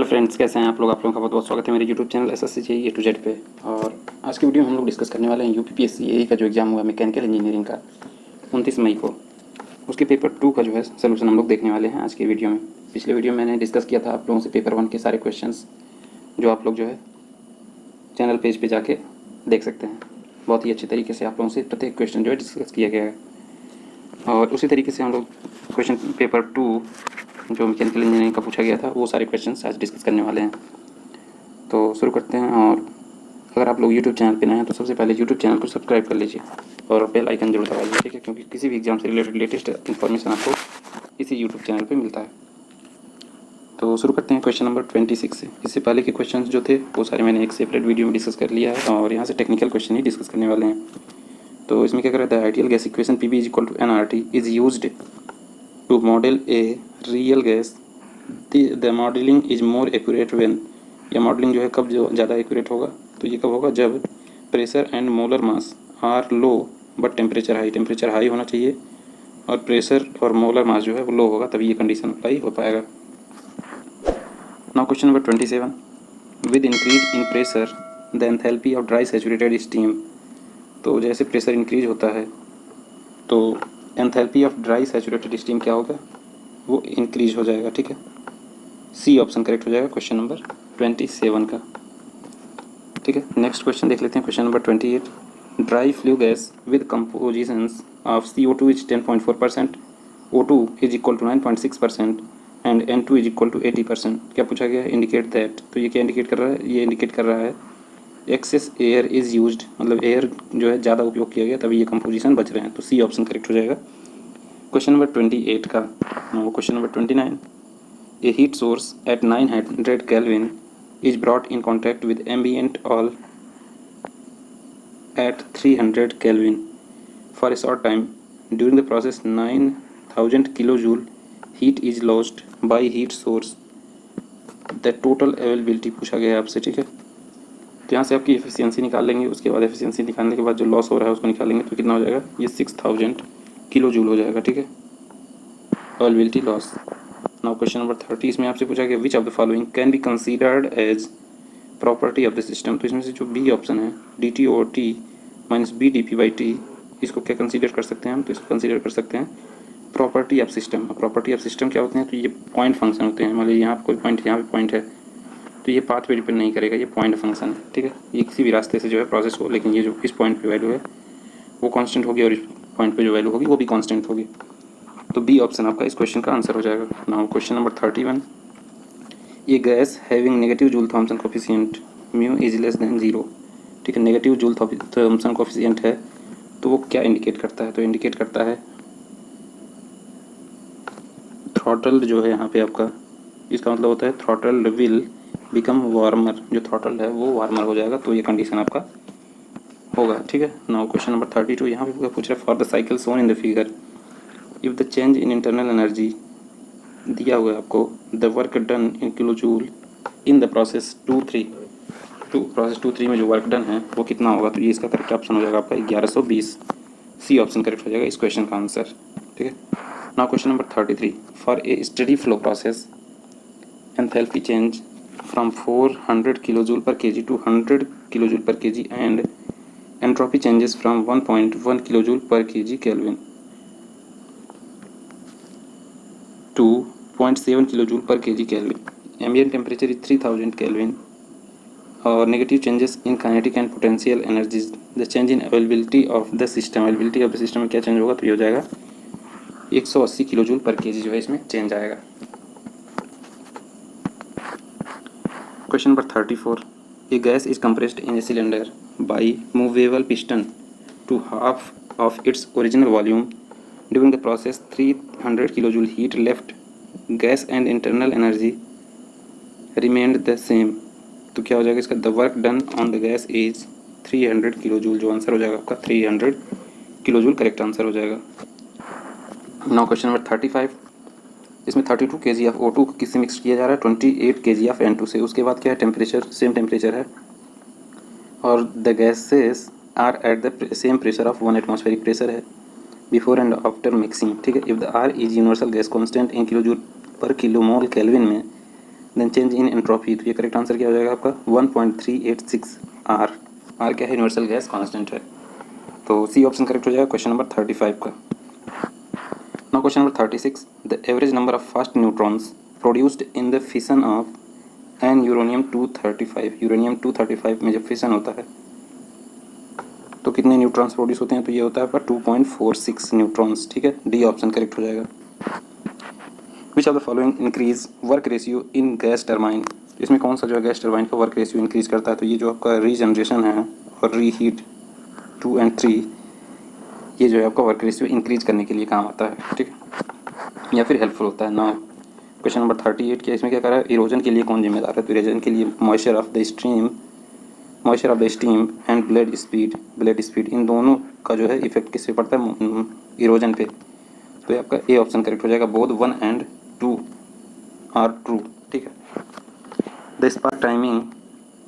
Friends, कैसे हैं आप लोगों का बहुत बहुत स्वागत है मेरे YouTube channel SSC A to Z पे। और आज की वीडियो में हम लोग डिस्कस करने वाले हैं UPPSC AE का जो एग्ज़ाम हुआ मैकेनिकल इंजीनियरिंग का 29 मई को, उसके पेपर 2 का जो है सलूशन हम लोग देखने वाले हैं आज की वीडियो में। पिछले वीडियो में मैंने डिस्कस किया था आप लोगों से पेपर 1 के सारे क्वेश्चन, जो आप लोग जो है चैनल पेज पर जाके देख सकते हैं। बहुत ही अच्छे तरीके से आप लोगों से प्रत्येक क्वेश्चन जो है डिस्कस किया गया है। और उसी तरीके से हम लोग क्वेश्चन पेपर 2 जो मैकेनिकल इंजीनियरिंग का पूछा गया था वो सारे क्वेश्चंस आज डिस्कस करने वाले हैं। तो शुरू करते हैं। और अगर आप लोग यूट्यूब चैनल पे नए हैं तो सबसे पहले यूट्यूब चैनल को सब्सक्राइब कर लीजिए और बेल आइकन जरूर दबाइए, ठीक है, क्योंकि किसी भी एग्ज़ाम से रिलेटेड लेटेस्ट इन्फॉर्मेशन आपको इसी यूट्यूब चैनल पे मिलता है। तो शुरू करते हैं क्वेश्चन नंबर 26 से। इससे पहले के क्वेश्चन जो थे वो सारे मैंने एक सेपरेट वीडियो में डिस्कस कर लिया है और यहाँ से टेक्निकल क्वेश्चन ही डिस्कस करने वाले हैं। तो इसमें क्या कर रहा था, ideal gas equation PV = nRT is used to model a real gas. The modelling is more accurate when, या मॉडलिंग जो है कब जो ज़्यादा एक्यूरेट होगा, तो ये कब होगा जब pressure and molar mass are low but temperature high. Temperature high होना चाहिए और प्रेशर और मोलर मास जो है वो लो होगा, तभी ये कंडीशन अप्लाई हो पाएगा। Now question number 27, with increase in pressure the enthalpy of dry saturated steam. तो जैसे प्रेशर इंक्रीज होता है तो enthalpy of dry saturated steam क्या होगा, वो इंक्रीज हो जाएगा, ठीक है। सी ऑप्शन करेक्ट हो जाएगा क्वेश्चन नंबर 27 का, ठीक है। नेक्स्ट क्वेश्चन देख लेते हैं, question number 28, dry flue gas with compositions of CO2 is 10.4%, O2 is equal to 9.6% and N2 is equal to 80%। क्या पूछा गया है, इंडिकेट दैट। तो ये क्या इंडिकेट कर रहा है, ये इंडिकेट कर रहा है एक्सेस एयर इज़ यूज्ड, मतलब एयर जो है ज़्यादा उपयोग किया गया तभी ये कंपोजिशन बच रहे हैं। तो सी ऑप्शन करेक्ट हो जाएगा क्वेश्चन नंबर 28 का। Question number 29, a heat source at 900 Kelvin is brought in contact with ambient oil at 300 Kelvin for a short time. During the process 9000 kilojoule heat is lost by heat source. The total availability पूछा गया है आपसे, ठीक है। तो यहाँ से आपकी एफिशिएंसी निकाल लेंगे, उसके बाद एफिशिएंसी निकालने के बाद जो लॉस हो रहा है उसको निकालेंगे, तो कितना हो जाएगा, ये 6000 किलोजूल हो जाएगा, ठीक है, availability loss. Now question number 30, इसमें आपसे पूछा गया which of the following can be considered as property of the system. तो इसमें से जो बी ऑप्शन है DT/T माइनस BdP/T, इसको क्या कंसीडर कर सकते हैं हम, तो इसको कंसीडर कर सकते हैं property of system. Property of system क्या होते हैं, तो ये पॉइंट फंक्शन होते हैं। मान लीजिए यहाँ कोई पॉइंट, यहाँ पे पॉइंट है तो ये पाथ पे डिपेंड नहीं करेगा, ये पॉइंट फंक्शन है, ठीक है। ये किसी भी रास्ते से जो है प्रोसेस हो, लेकिन ये जो इस पॉइंट पे वैल्यू है वो कांस्टेंट होगी और इस पॉइंट पे जो वैल्यू होगी वो भी कांस्टेंट होगी। तो बी ऑप्शन आपका इस क्वेश्चन का आंसर हो जाएगा। नाउ क्वेश्चन नंबर 31, ये gas having negative joule Thompson coefficient mu is less then 0, ठीक है। नेगेटिव जूल थॉम्सन कोफिशिएंट है तो वो क्या इंडिकेट करता है, तो इंडिकेट करता है थ्रॉटल जो है यहाँ पे आपका, इसका मतलब होता है थ्रॉटल विल बिकम वार्मर, जो थ्रॉटल है वो वार्मर हो जाएगा, तो ये कंडीशन आपका होगा, ठीक है। नाउ क्वेश्चन नंबर 32, यहाँ पे पूछ रहा है for the cycle shown in the figure if the change in internal energy, दिया हुआ है आपको the work done in kilojoule in the process 2-3, तो प्रोसेस 2-3 में जो वर्क डन है वो कितना होगा, तो ये इसका करेक्ट ऑप्शन हो जाएगा आपका 1120। सी ऑप्शन करेक्ट हो जाएगा इस क्वेश्चन का आंसर, ठीक है। Now question number 33, for a steady flow process enthalpy change from 400 kilojoule per kg to 100 kilojoule per kg and entropy changes from 1.1 kilojoule per kg Kelvin to 0.7 kilojoule per kg Kelvin. Ambient temperature is 3000 Kelvin or negative changes in kinetic and potential energies. The change in availability of the system, availability of the system में क्या change होगा, तो ये हो जाएगा 180 kilojoule पर kg जो है इसमें चेंज आएगा। Question number 34, a gas is compressed in a cylinder by movable piston to half of its original volume. During the process 300 kilojoule heat left, gas and internal energy remained the same. तो क्या हो जाएगा इसका, the work done on the gas is 300 kilojoule, जो answer हो जाएगा आपका 300 kilojoule correct answer हो जाएगा। नाउ क्वेश्चन नंबर 35, इसमें 32 kg ऑफ O2 किससे मिक्स किया जा रहा है, 28 kg ऑफ N2 से। उसके बाद क्या है, टेम्परेचर सेम टेम्परेचर है और the gases are at the same pressure of 1 atmospheric pressure है बिफोर एंड आफ्टर मिक्सिंग, ठीक है। If the R is universal gas constant in kilojoule per kilomole kelvin में देन चेंज इन एंट्रोपी, तो ये correct answer क्या हो जाएगा आपका 1.386 आर। आर क्या है? यूनिवर्सल गैस कांस्टेंट है। तो सी ऑप्शन करेक्ट हो जाएगा क्वेश्चन नंबर 35 का। Now question number 36, the average number of fast neutrons produced in the fission of an uranium 235। Uranium 235 में जब फिशन होता है तो कितने न्यूट्रॉन्स प्रोड्यूस होते हैं? तो ये होता है आपका 2.46 न्यूट्रॉन्स। ठीक है, डी ऑप्शन करेक्ट हो जाएगा। विच of the following increase work ratio in gas turbine, इसमें कौन सा जो है गैस टरबाइन का वर्क रेशियो इंक्रीज करता है? तो ये जो आपका रीजनरेशन है और रीहीट 2 और 3, ये जो है आपका वर्क रेशियो इंक्रीज करने के लिए काम आता है। ठीक है, या फिर हेल्पफुल होता है ना। क्वेश्चन नंबर 38 क्या इसमें क्या कर रहा है? इरोजन के लिए कौन जिम्मेदार है? तो इरोजन के लिए moisture of the steam and blade speed, इन दोनों का जो है इफेक्ट किस पे पड़ता है? इरोजन पे। तो ये आपका ए ऑप्शन करेक्ट हो जाएगा। Both 1 and 2 are true. ठीक है, the spark timing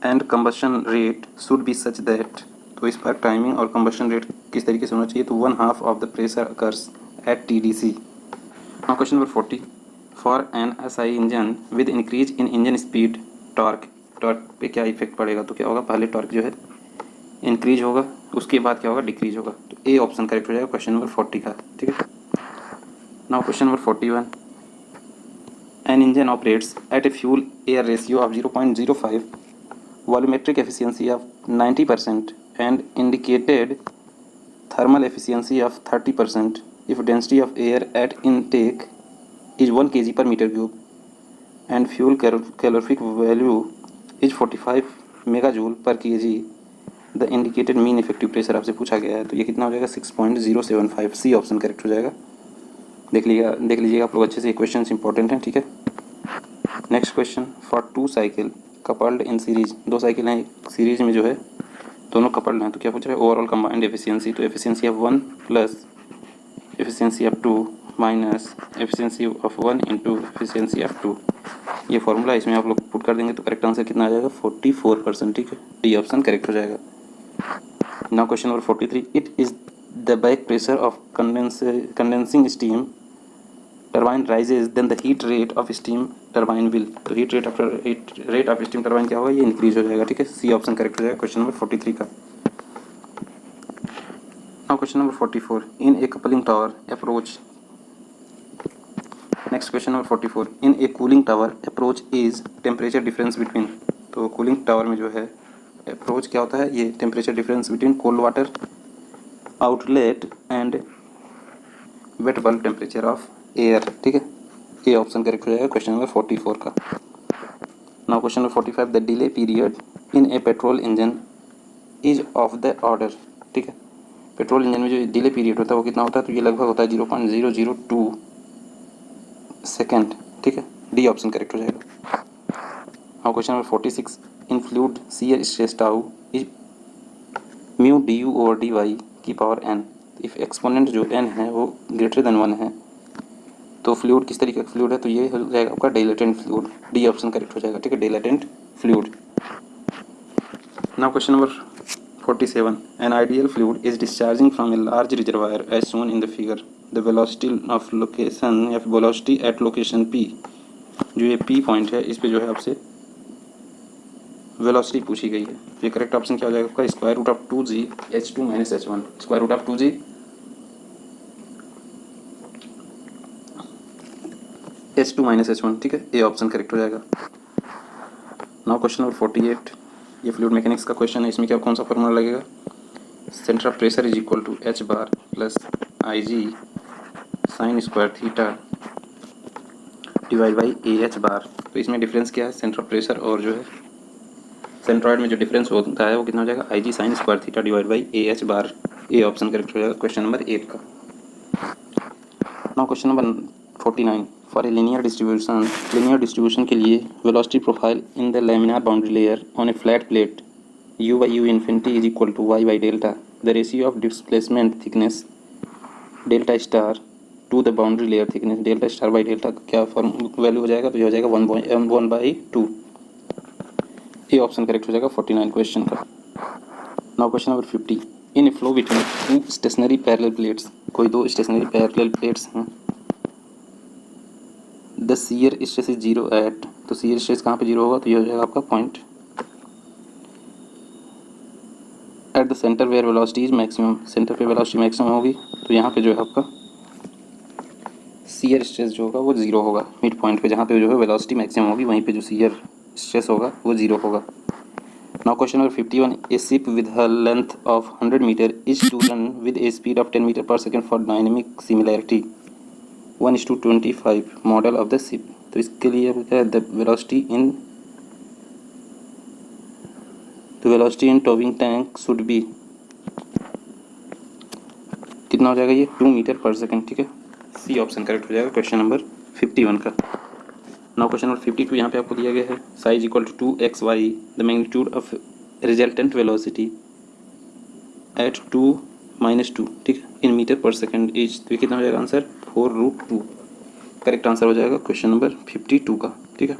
and combustion rate should be such that, तो स्पार्क टाइमिंग और कंबशन रेट किस तरीके से होना चाहिए? तो 1/2 of the pressure occurs at TDC। Now question number 40, for an SI engine with increase in engine speed torque पे क्या इफेक्ट पड़ेगा? तो क्या होगा? पहले टॉर्क जो है इंक्रीज होगा, उसके बाद क्या होगा? डिक्रीज होगा। तो ए ऑप्शन करेक्ट हो जाएगा क्वेश्चन नंबर 40 का। ठीक है, now question number 41, an engine operates at a fuel air ratio of 0.05, volumetric efficiency of 90% and indicated thermal efficiency of 30% if density of air at intake is 1 kg per meter cube and fuel calorific value is 45 megajoule per kg, the indicated mean effective pressure आपसे पूछा गया है। तो ये कितना हो जाएगा? 6.075। C option correct हो जाएगा। देख लीजिएगा आप लोग अच्छे से, क्वेश्चन इंपॉर्टेंट हैं। ठीक है, next question, for 2 cycle coupled in series, 2 cycle हैं एक सीरीज में जो है दोनों कपल्ड हैं, तो क्या पूछ रहा है? ओवरऑल कंबाइंड एफिशिएंसी, तो efficiency of 1 plus efficiency of 2 minus efficiency of 1 into efficiency of 2, ये फॉर्मूला इसमें आप लोग पुट कर देंगे तो करेक्ट आंसर कितना आ जाएगा? 44%। ठीक है, डी ऑप्शन करेक्ट हो जाएगा। Now question number 43, it is the back pressure of condensing steam turbine rises then the heat rate of steam turbine will, तो heat rate of steam turbine क्या होगा? ये इंक्रीज हो जाएगा। ठीक है, सी ऑप्शन करेक्ट हो जाएगा क्वेश्चन नंबर 43 का। Now question number 44, in A coupling tower approach, next question number 44, in A cooling tower approach is temperature difference between, तो कूलिंग टावर में जो है अप्रोच क्या होता है? ये temperature difference between cold water outlet and wet bulb temperature of air. ठीक है, ए ऑप्शन करेक्ट हो जाएगा क्वेश्चन नंबर 44 का। Now question number 45, the delay period in A petrol engine is of the order. ठीक है, पेट्रोल इंजन में जो delay period होता है वो कितना होता है? तो ये लगभग होता है 0.002 सेकेंड। ठीक है, डी ऑप्शन करेक्ट हो जाएगा। Now question number 46, in fluid shear stress tau is mu du over dy की पावर n, इफ एक्सपोनेंट जो n है वो ग्रेटर देन 1 है तो फ्लूइड किस तरीके का फ्लूइड है? तो ये हो जाएगा आपका dilatant fluid. D option correct हो जाएगा। ठीक है, dilatant fluid. Now question number 47, an ideal fluid is discharging from a large reservoir as shown in the figure, the velocity of location या फिर वेलोसिटी एट लोकेशन P, जो ये P point है इस पे जो है आपसे वेलोसिटी पूछी गई है। ये करेक्ट ऑप्शन क्या हो जाएगा आपका? Square root of 2g h2 minus h1, square root of 2g h2 minus h1। ठीक है, ए ऑप्शन करेक्ट हो जाएगा। नाउ क्वेश्चन नंबर 48, ये फ्लूइड मैकेनिक्स का क्वेश्चन है। इसमें क्या कौन सा फॉर्मूला लगेगा? Centre of pressure is equal to h bar plus IG sine square theta divide by AH bar. तो इसमें डिफरेंस क्या है? सेंटर ऑफ प्रेशर और जो है सेंट्रॉइड में जो डिफरेंस होता है वो कितना हो जाएगा? IG sine square theta divide by AH bar. A option correct हो जाएगा क्वेश्चन नंबर 8 का। Now question number 49, for a linear distribution के लिए velocity profile in the laminar boundary layer on A flat plate u by u infinity is equal to y by delta, the ratio of displacement thickness delta star to the boundary layer thickness, delta star by delta क्या form value हो जाएगा? तो ये हो जाएगा 1/2। ये option correct हो जाएगा 49 क्वेश्चन का। Now question number 50, in a flow between two stationary parallel plates, कोई 2 स्टेशनरी पैरेलल प्लेट्स हैं, the shear stress is zero at, तो शियर स्ट्रेस कहाँ पे जीरो होगा, तो ये हो जाएगा आपका point at the centre where velocity is maximum, centre पे वेलोसिटी मैक्सिमम होगी, तो यहाँ पे जो है आपका शियर स्ट्रेस जो होगा वो जीरो होगा। मिड पॉइंट पे जहाँ पे जो है वेलोसिटी मैक्सिमम होगी वहीं पे जो शियर स्ट्रेस होगा वो जीरो होगा। Now question number 51, a ship with a length of 100 metre is to run with a speed of 10 metre per second for dynamic similarity 1:25 model of the ship. तो इसके लिए क्या है, the velocity in towing tank should be, कितना हो जाएगा ये, 2 metre per second, ठीक है। सी ऑप्शन करेक्ट हो जाएगा क्वेश्चन नंबर 51 का। नाउ क्वेश्चन नंबर 52 यहाँ पे आपको दिया गया है, psi equal to 2xy, the magnitude of resultant velocity at 2 - 2, ठीक है, in metre per second is, तो ये कितना हो जाएगा आंसर, 4√2 करेक्ट आंसर हो जाएगा क्वेश्चन नंबर 52 का, ठीक है।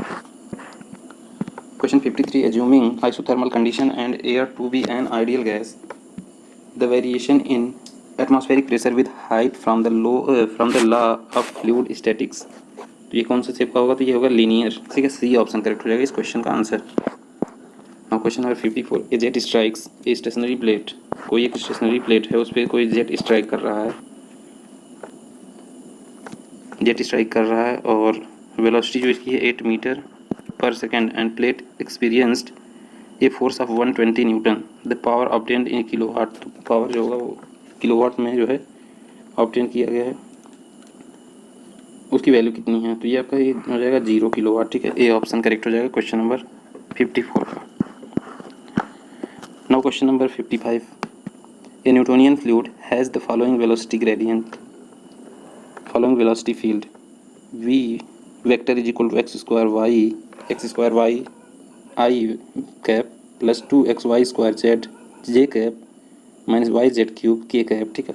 Question 53, assuming isothermal condition and air to be an ideal gas, the variation in atmospheric pressure with height from the law of fluid statics, तो ये कौन सा शेप का होगा, तो ये होगा लीनियर, ठीक है। सी ऑप्शन करेक्ट हो जाएगा इस क्वेश्चन का answer. Now question number 54, A jet strikes a stationary plate, कोई एक स्टेशनरी प्लेट है उस पर कोई जेट स्ट्राइक कर रहा है, जेट स्ट्राइक कर रहा है और वेलोसिटी जो इसकी है 8 metre per second end plate experienced a force of 120 Newton, the power obtained in kilowatt, तो पावर जो होगा वो किलोवाट में जो है ऑब्टेन किया गया है, उसकी वैल्यू कितनी है, तो ये आपका ये हो जाएगा 0 किलोवाट, ठीक है। ए ऑप्शन करेक्ट हो जाएगा क्वेश्चन नंबर 54 का। Now question number 55, a Newtonian fluid has the following velocity gradient, following velocity field v vector is equal to x square y i cap plus 2xy square z j cap minus y z cube k cap, ठीक है।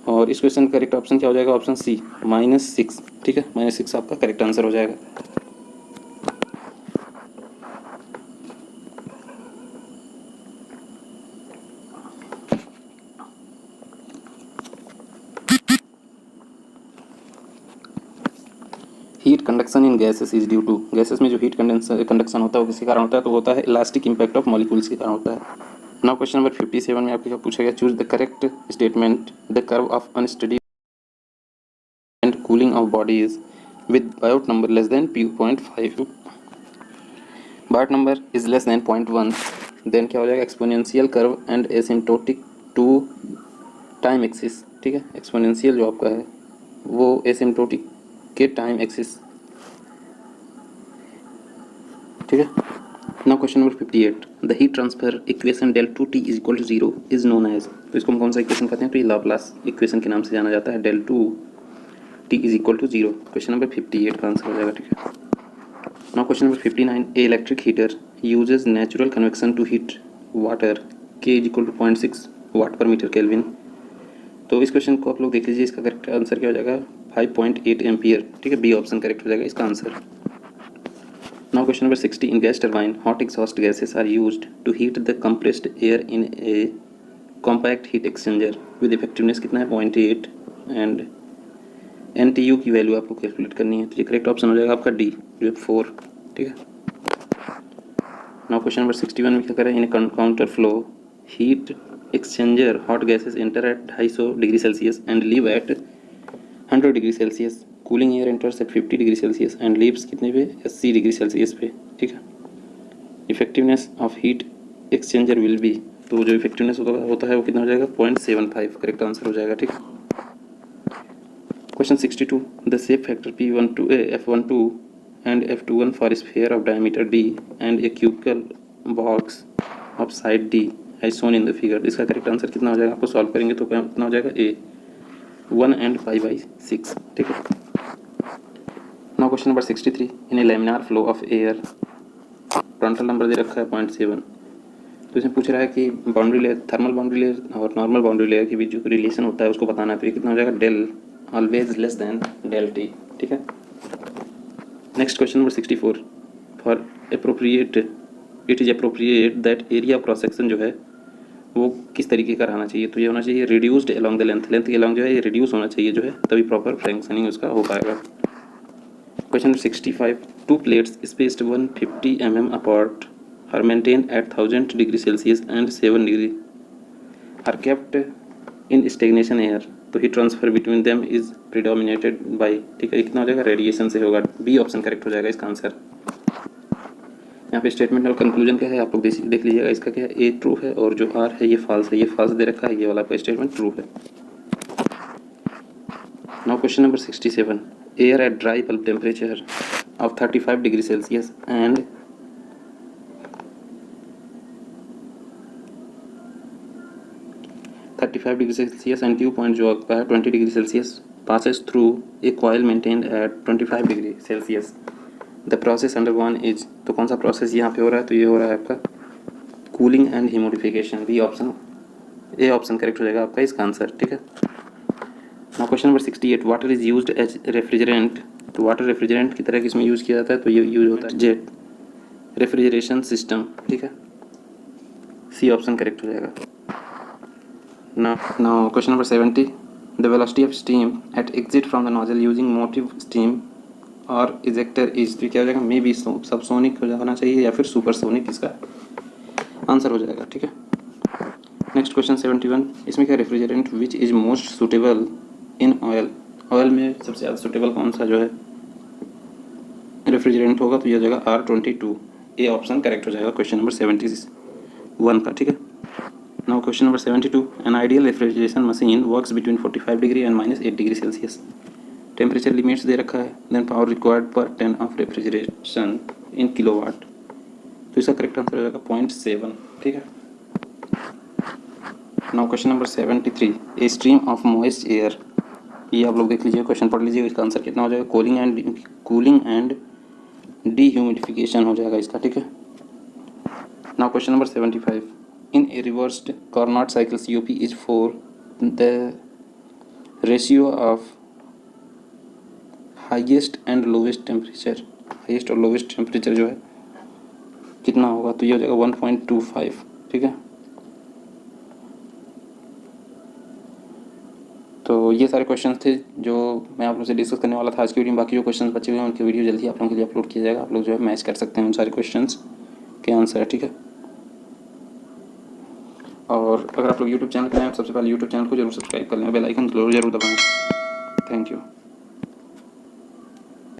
और इस question का correct option क्या हो जाएगा, option C -6, ठीक है, -6 आपका करेक्ट आंसर हो जाएगा। Heat conduction in gases is due to, gases में जो हीट कंडक्शन होता है वो किसी कारण होता है, तो होता है इलास्टिक इम्पैक्ट ऑफ मॉलिक्यूल्स के कारण होता है। नाउ क्वेश्चन नंबर 57 में आपको क्या पूछा गया, choose the correct statement, the curve of unsteady and cooling of bodies with Biot number less than 0.5, Biot number is less than 0.1, then क्या हो जाएगा, exponential curve and asymptotic to time axis, ठीक है। एक्सपोनेंशियल जो आपका है वो asymptotic के टाइम एक्सिस, ठीक है। Now question number 58, the heat transfer equation del 2t is equal to 0 is known as, तो इसको हम कौन सा इक्वेशन कहते हैं, तो ये लाप्लास इक्वेशन के नाम से जाना जाता है, del 2t is equal to 0, question number 58 का आंसर हो जाएगा, ठीक है। Now question number 59, a electric heater uses natural convection to heat water k is equal to 0.6 watt per metre kelvin, तो इस क्वेश्चन को आप लोग देख लीजिए, इसका करेक्ट आंसर क्या हो जाएगा, 5.8 एम्पियर, ठीक है। बी ऑप्शन करेक्ट हो जाएगा इसका answer. Now question number 60, in gas turbine hot exhaust gases are used to heat the compressed air in a compact heat exchanger with effectiveness कितना है, 0.8 एंड NTU की वैल्यू आपको calculate करनी है, तो ये करेक्ट ऑप्शन हो जाएगा आपका डी जो है 4, ठीक है। नाउ क्वेश्चन नंबर 61 में क्या करें, in counter flow heat exchanger hot gases enter at 250 degree Celsius and leave at 100 degree Celsius, cooling air enters at 50 degree Celsius and leaves कितने पे, 80 डिग्री सेल्सियस पे, ठीक है। Effectiveness of heat exchanger will be, तो जो effectiveness होता है वो कितना हो जाएगा, 0.75 करेक्ट आंसर हो जाएगा, ठीक है। Question 62, the shape factor F12 and F21 for a sphere of diameter d and a cubical box of side d as shown in the figure, इसका करेक्ट आंसर कितना हो जाएगा, आपको सॉल्व करेंगे तो कितना हो जाएगा, A 1 and 5/6, ठीक है। Now question number 63, in a laminar flow of air, total number दे रखा है 0.7, तो इसमें पूछ रहा है कि boundary layer, thermal boundary layer और नॉर्मल बाउंड्री लेयर के बीच जो रिलेशन होता है उसको बताना है, तो ये कितना हो जाएगा, del always less than del T, ठीक है। Next question number 64, for appropriate it is appropriate that area of cross section जो है वो किस तरीके का रहना चाहिए, तो ये होना चाहिए reduced along the length, length के अलोंग जो है ये रिड्यूस होना चाहिए जो है, तभी प्रॉपर फंक्शनिंग उसका हो पाएगा। Question number 65, two plates spaced 150 mm apart are maintained at 1000 degree Celsius and 7 degree are kept in stagnation air, तो heat transfer between them is predominated by, ठीक है, कितना हो जाएगा, रेडिएशन से होगा। बी ऑप्शन करेक्ट हो जाएगा इसका आंसर। यहाँ पे स्टेटमेंट और कंक्लूजन क्या है आप लोग देख लीजिएगा। इसका क्या है, ए ट्रू है और जो आर है ये फॉल्स है, ये फॉल्स दे रखा है, ये वाला आपका स्टेटमेंट ट्रू है। Now question number 67, air at dry bulb temperature of 35 degree Celsius and 35 degree Celsius and dew point जो आपका है 20 degree Celsius passes through a coil maintained at 25 degree Celsius, the process undergone is, तो कौन सा process यहाँ पे हो रहा है, तो ये हो रहा है आपका cooling and humidification. B option, A option correct हो जाएगा आपका इसका आंसर, ठीक है। Now question number 68, water is used as refrigerant, तो वाटर रेफ्रिजरेंट की तरह किसमें यूज़ किया जाता है, तो ये यूज होता है जेट रेफ्रिजरेशन सिस्टम, ठीक है। सी ऑप्शन करेक्ट हो जाएगा। Now question number 70, the velocity of steam eight exit from the nozzle using motive steam और इजेक्टर इज, तो क्या हो जाएगा, मे बी सबसोनिक होना चाहिए या फिर सुपरसोनिक इसका आंसर हो जाएगा, ठीक है। नेक्स्ट क्वेश्चन 71, इसमें क्या, refrigerant which is most suitable in oil, oil में सबसे ज़्यादा सुटेबल कौन सा जो है रेफ्रिजरेंट होगा, तो यह हो जाएगा R22, ए ऑप्शन करेक्ट हो जाएगा क्वेश्चन नंबर 71 का, ठीक है। Now question number 72, an ideal refrigeration machine works between 45 degree and -8 degree Celsius, temperature limits दे रखा है, देन पावर रिक्वायर्ड पर 10 ऑफ रेफ्रिजरेशन इन किलोवाट, तो इसका करेक्ट आंसर हो जाएगा 0.7, ठीक है। Now question number 73, a stream of moist air, ये आप लोग देख लीजिए, क्वेश्चन पढ़ लीजिए, इसका आंसर कितना हो जाएगा, कूलिंग एंड डीह्यूमिडिफिकेशन हो जाएगा इसका, ठीक है। Now question number 75, in A reversed Carnot cycle COP is 4, the ratio of highest and lowest temperature, highest और लोवेस्ट टेम्परेचर जो है कितना होगा, तो ये हो जाएगा 1.25, ठीक है। तो ये सारे क्वेश्चंस थे जो मैं आप लोगों से डिस्कस करने वाला था आज की वीडियो में। बाकी जो क्वेश्चंस बचे हुए हैं उनकी वीडियो जल्दी आप लोगों के लिए अपलोड किया जाएगा, आप लोग जो है मैच कर सकते हैं उन सारे क्वेश्चंस के आंसर, ठीक है। और अगर आप लोग यूट्यूब चैनल पर आए हैं सबसे पहले यूट्यूब चैनल को जरूर सब्सक्राइब कर लें, बेल आइकन जरूर दबाएं। Thank you.